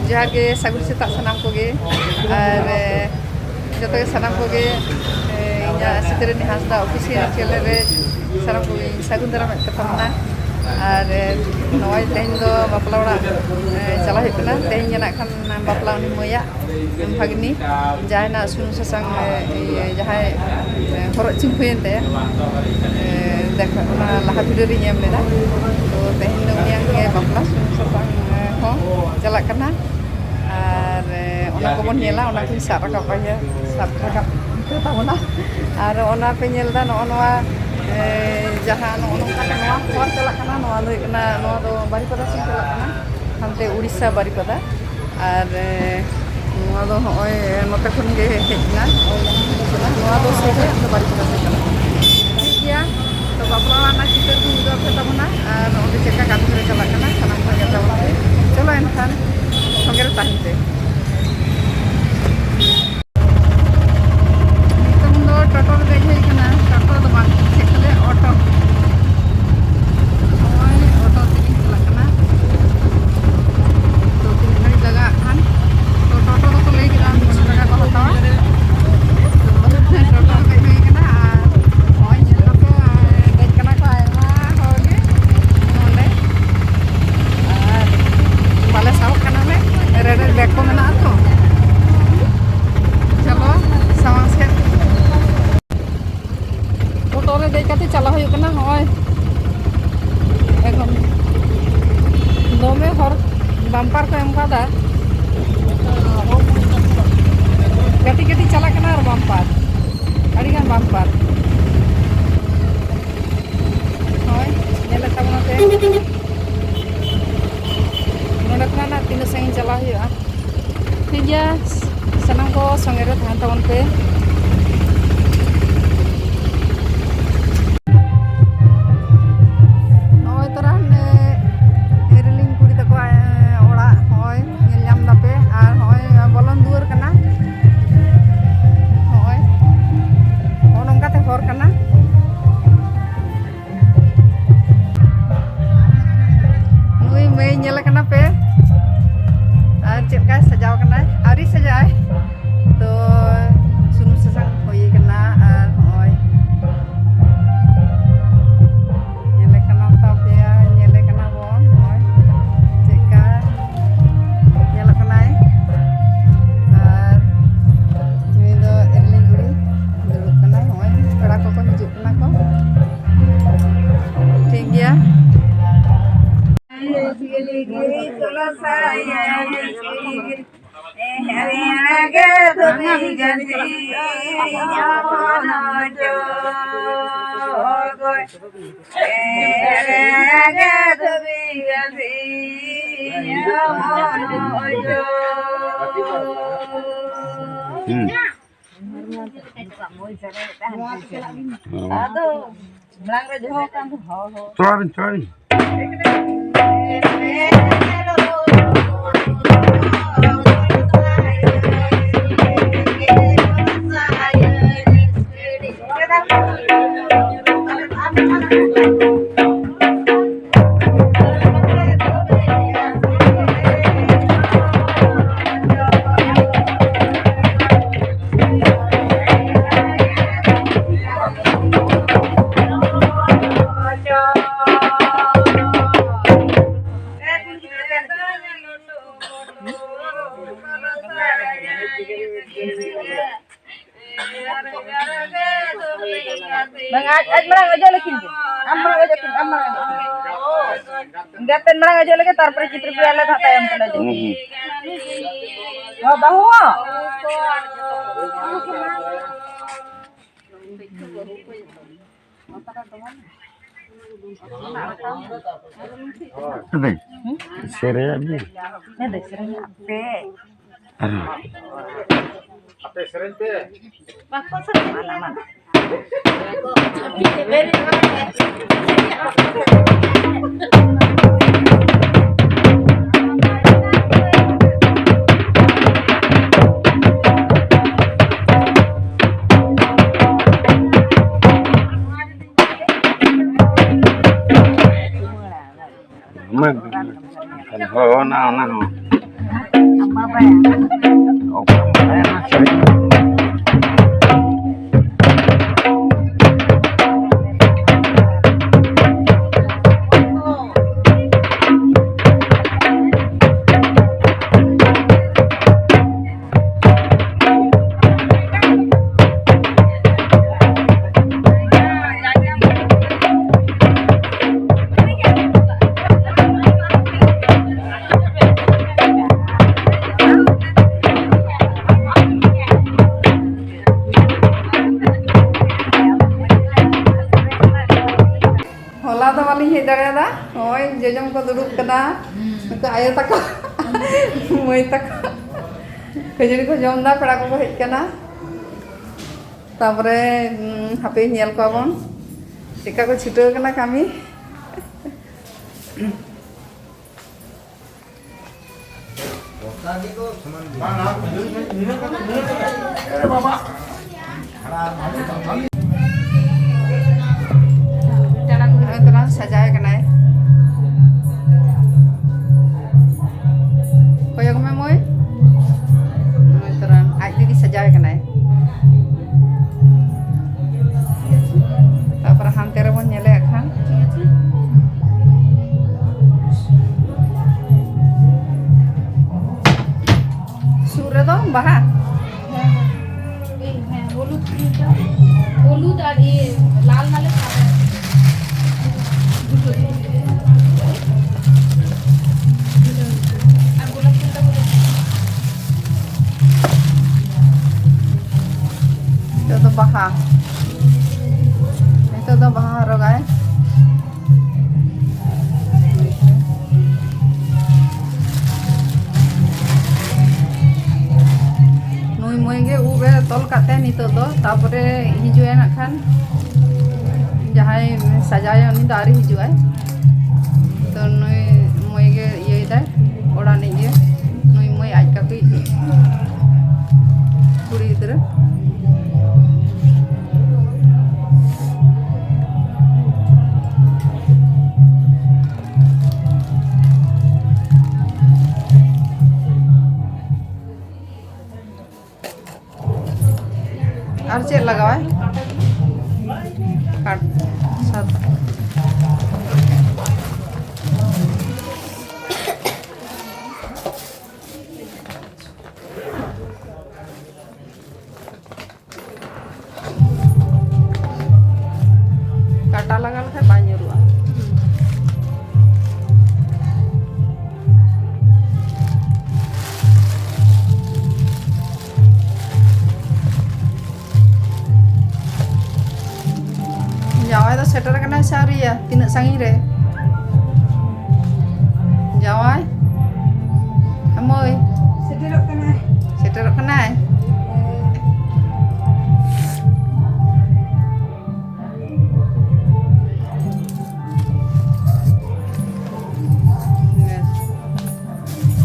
जहाँ के सगुन सेता सनाम को गे और जो तो सनाम को गे इन्या सितरनी हासदा ऑफिशियल चैनल रे सनाम को गे सगुन दरा में कतमना और नॉय तेहन दो बापला ओड़ा चला हिकना तेहन जना खान बापला उनी मया भागनी जायना सुन ससंग जहां हरक चिन हुयन ते देख लाहा भिडियो री एम लेदा तो तेहन दो उनियां के बापला सुन ससंग हो चला करना और ओना को बन नेला ओना की साब राखा पाया साब राखा ताबना और ओना पे नेलदा नोआ जहाँ हर चला दो बारीपदा से चलना हानते उड़ीसा बारीपदा और नोते खन गे हेजना दो सेटे बारीपदा से चला ठीक गया तो बापला चितर को उदो पे तबना और ओंदे चेका कामी रे चला कना सानाम को गता बना चलो एनखान संगे रे ताहिते टोटो दे गई कना टोटो दो बांग चेकले ऑटो ऑटो तीन चला कना तो तीन घड़ी लगा खान तो टोटो तो ले के 20 टाका को हतावा तो टोटो दे गई कना और चलो को देख कना को आया होगे नोले और बाले साव कना में रेड बैग को मेना तो चलो सामान से ऑटो रे देख के चला हुई कना होय एकदम दोमे हर बम्पर को एम कादा गति गति चला कना और बम्पर अड़ी गान बम्पर होय नेला तबना ते नोडे खाना तीन संग चला हुआ ठीक गया सनम को संगे रे थान तवन पे सजाव करना आरी सजाए तो सुनु ससंग होई करना और होय नेले करना तापया नेले करना बोन होय चेका नेले करना और मी दो एरलिंग गुड़ी दुरुक करना होय पेड़ा को हिजुक करना को ठीक गया merang aja lagi gaten merang aja lagi tar pare चित्र पियाले खाता हम कना जे बाहु Sere aja. Ada serenya ape. Ape serente. Bakal sereng mana-mana. Kan ho na Hola to bali hej dareada hoy jojom ko duduk kana nuka ayo tako moi tako kejari ko jom da pera ko hej kana tapore hape nyel ko abon chika ko chhuteu kana kami terang sajaya kanai koyok me moi terang aj didi sajaya kanai tapor hante re bon nyele ekhan sure do baha হলুদ আর লাল নালে সাদা দুটো আর গোলাপ ফুলটা বলে itu baha itu baha rogai nui moi ge ube tol kate nito do tapore hijue nak khan jahai sajaya uni do ari hijue to nui moi ge iye dai ora ni ge nui moi aj ka ki kuri gidra R check লাগাওয়ায় কাট সাত কাটা লাগালে খায় by nyuruh Jawai to setter kana sari ya tinak sangi re Jawai amoy setterok kana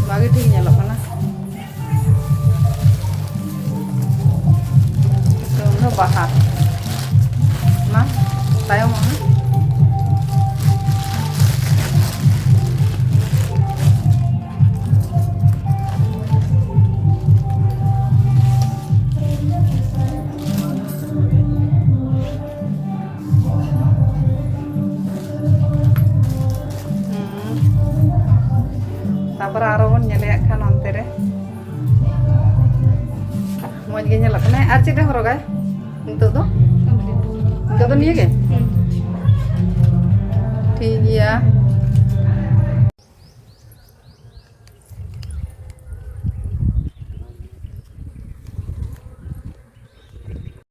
bagi ঠিক nyelok kana itu baha nah tayo mo ha tapor aro bon nyele khan onte re moj ge nyelok na ar chik horogai nito do niye ge ঠিক গিয়া